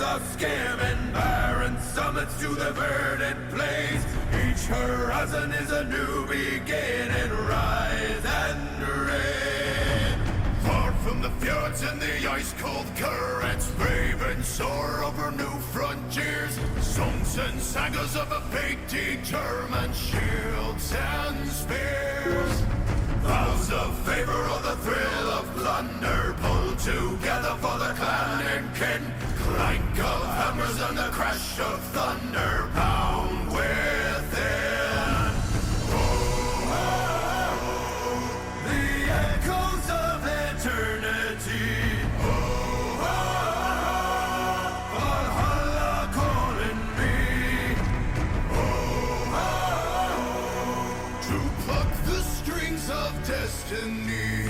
of scam and barren summits to the verdant plains. Each horizon is a new beginning, rise and reign. Far from the fjords and the ice-cold currents, brave and soar over new frontiers. Songs and sagas of a fate determined, shields and spears. Vows of favor or the thrill of plunder, pulled together for the clan and kin. Clank of hammers and the crash of thunder, pound within. Oh, the echoes of eternity. Oh, Valhalla calling me. Oh, to pluck the strings of destiny.